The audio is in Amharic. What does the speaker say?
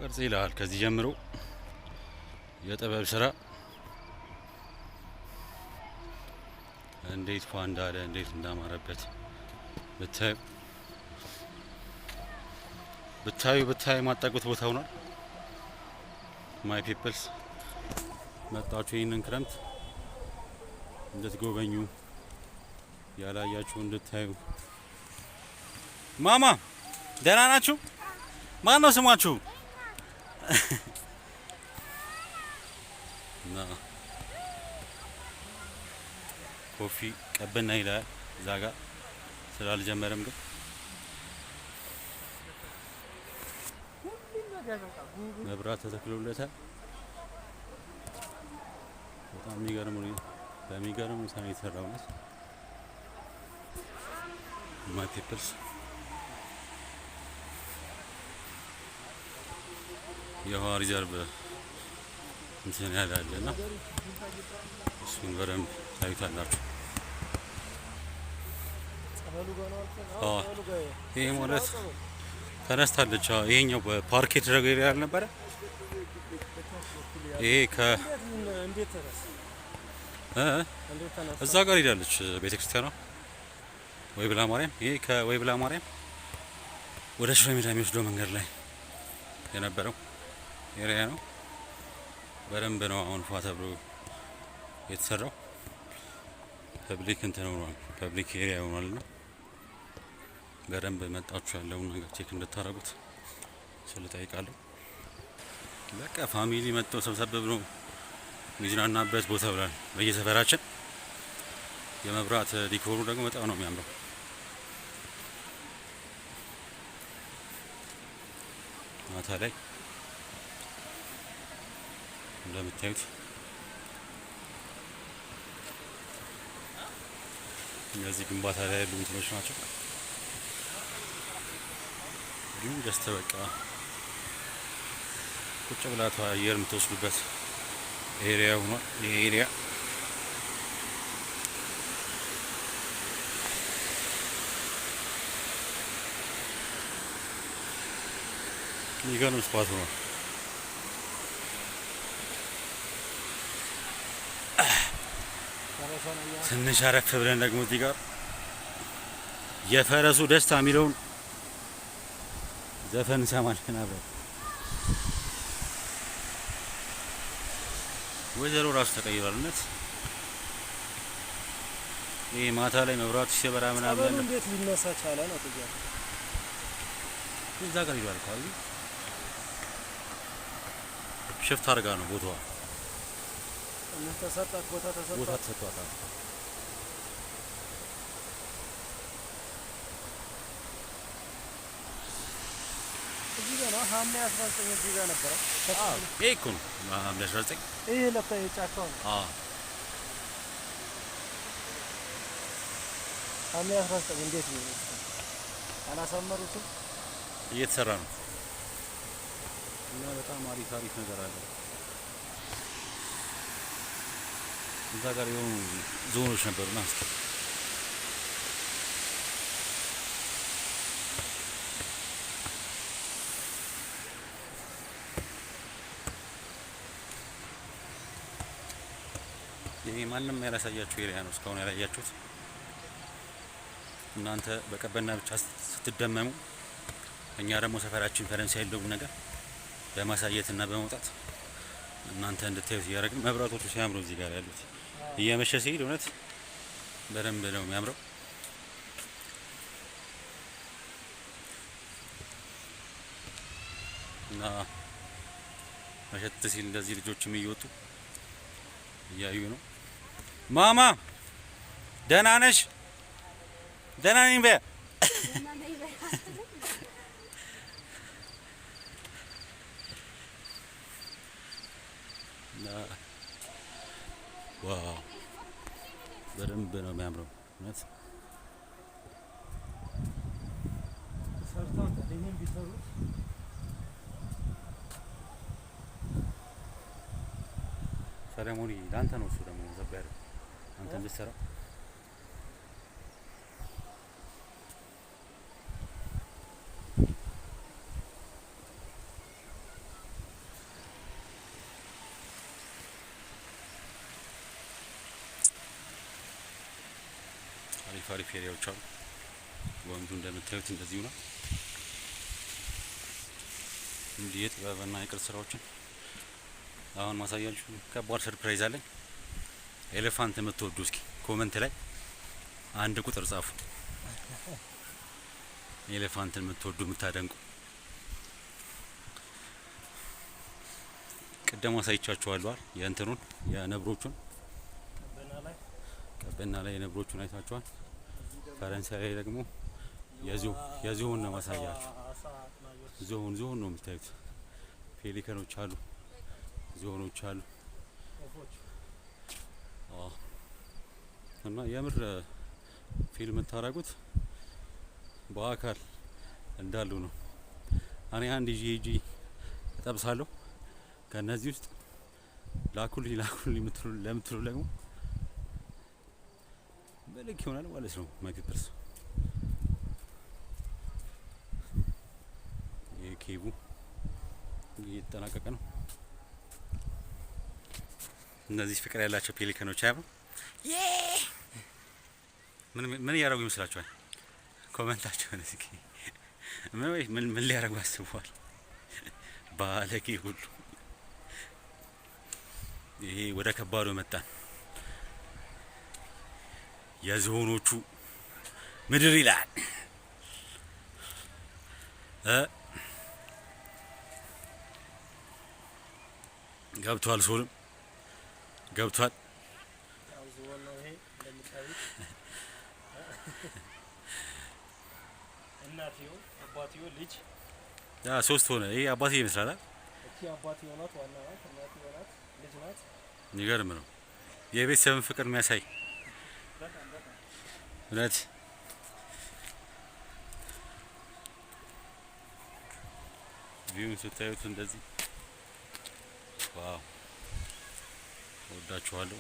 ቅርጽ ይላል። ከዚህ ጀምሮ የጥበብ ስራ እንዴት ፏ እንዳለ እንዴት እንዳማረበት ብታዩ ማጣቁት ቦታ ሆኗል። ማይ ፒፕልስ መጣችሁ ይህንን ክረምት እንድትጎበኙ ያላያችሁ እንድታዩ። ማማ ደህና ናችሁ? ማን ነው ስማችሁ? እና ኮፊ ቀበና ይላል እዛ ጋር ስላልጀመረም ግን መብራት ተተክሎለታል። በጣም በሚገርም ሁኔታ ነው የተሰራው። ማይ ፒፕልስ የውሃ ሪዘርቭ እንትን ያላለና እሱን በደንብ ታዩታላችሁ። ይሄ ማለት ተነስታለች። ይሄኛው በፓርክ የተደረገ ኤሪያ አልነበረ? ይሄ እዛ ጋር ሄዳለች ቤተክርስቲያኗ ወይ ብላ ማርያም። ይሄ ከወይ ብላ ማርያም ወደ ሽሮ ሜዳ የሚወስደው መንገድ ላይ የነበረው ኤሪያ ነው። በደንብ ነው አሁን ፏ ተብሎ የተሰራው። ፐብሊክ እንትን ሆኗል፣ ፐብሊክ ኤሪያ ሆኗልና በደንብ መጣችሁ ያለውን ነገር ቼክ እንድታረጉት ስል ጠይቃለሁ። በቃ ፋሚሊ መጥቶ ሰብሰብ ብሎ የሚዝናናበት ቦታ ብሏል በየሰፈራችን። የመብራት ዲኮሩ ደግሞ በጣም ነው የሚያምረው። ማታ ላይ እንደምታዩት እነዚህ ግንባታ ላይ ያሉ እንትኖች ናቸው። ግን ደስተ በቃ ቁጭ ብላችሁ አየር የምትወስዱበት ኤሪያ ሆኗል። ይሄ ኤሪያ የሚገርም ስፓት ሆኗል። ትንሽ አረፍ ብለን ደግሞ እዚህ ጋር የፈረሱ ደስታ የሚለውን ዘፈን እንሰማለን አብረን። ወይዘሮ ራሱ ተቀይሯል። እውነት ይሄ ማታ ላይ መብራቱ ሲበራ ምናምን እንዴት ሊነሳ ቻለ ነው ጥያቄ። እዛ ጋር ይሏል ካሉ ሽፍት አድርጋ ነው ቦታዋ ተሰጣት፣ ቦታ ተሰጥቷታል። እዚህ ጋር ነው ሐምሌ 19 እዚህ ጋር ነበረ። ይሄ እኮ ነው ሐምሌ 19 ይሄ ለካ የጫካው ነው። ሐምሌ 19 እንዴት ነው አላሳመሩትም? እየተሰራ ነው እና በጣም አሪፍ ነገር አለ። እዛ ጋር የሆኑ ዞኖች ነበሩና ይሄ ማንም ያላሳያችሁ ኤሪያ ነው እስካሁን ያላያችሁት። እናንተ በቀበና ብቻ ስትደመሙ፣ እኛ ደግሞ ሰፈራችን ፈረንሳይ ያለው ነገር በማሳየትና በመውጣት እናንተ እንድታዩት እያደረግን። መብራቶቹ ሲያምሩ እዚህ ጋር ያሉት እየመሸ ሲሄድ እውነት በደንብ ነው የሚያምረው። እና መሸት ሲል እንደዚህ ልጆችም እየወጡ እያዩ ነው። ማማ ደህና ነሽ? ደህና ነኝ በይ። ዋው በደንብ ነው የሚያምረው እውነት። ሰርተው ይሄን ቢሰሩት ሰለሞኒ ለአንተ ነው። እሱ ደግሞ ዘባሪ አንተ እንድትሰራው አሪፍ አሪፍ ኤሪያዎች አሉ። ወንዙ እንደምታዩት እንደዚሁ ነው። እንዲህ የጥበብና የቅርስ ስራዎችን አሁን ማሳያችሁ ከባድ ሰርፕራይዝ አለኝ። ኤሌፋንት የምትወዱ እስኪ ኮመንት ላይ አንድ ቁጥር ጻፉ። ኤሌፋንትን የምትወዱ የምታደንቁ። ቅድም አሳይቻችኋለሁ የእንትኑን የነብሮቹን ቀበና ላይ የነብሮቹን አይታችኋል። ፈረንሳይ ላይ ደግሞ የዝሆን ነው ማሳያችሁ። ዝሆን ነው የምታዩት። ፔሊከኖች አሉ፣ ዝሆኖች አሉ። እና የምር ፊልም የምታረጉት በአካል እንዳሉ ነው። እኔ አንድ ይዤ እጠብሳለሁ። ከነዚህ ውስጥ ላኩልኝ ለምትሉ ደግሞ መልክ ይሆናል ማለት ነው። ማይክልስ የኬቡ እየተጠናቀቀ ነው። እነዚህ ፍቅር ያላቸው ፔሊከኖች አያምሩ? ምን እያደረጉ ይመስላችኋል? ኮመንታቸውን እስኪ ምን ሊያደርጉ አስበዋል? ባለጌ ሁሉ። ይሄ ወደ ከባዱ መጣን። የዝሆኖቹ ምድር ይላል። ገብቷል። ሶልም ገብቷል። እናትየው አባትየው ልጅ ሶስት ሆነ። ይሄ አባትየው ይመስላል። እቺ አባትየው ናት፣ ዋና ናት፣ እናትየው ናት፣ ልጅ ናት። የሚገርም ነው። የቤተሰብን ፍቅር የሚያሳይ እውነት። ቪውን ስታዩት እንደዚህ ዋው! ወዳችኋለሁ።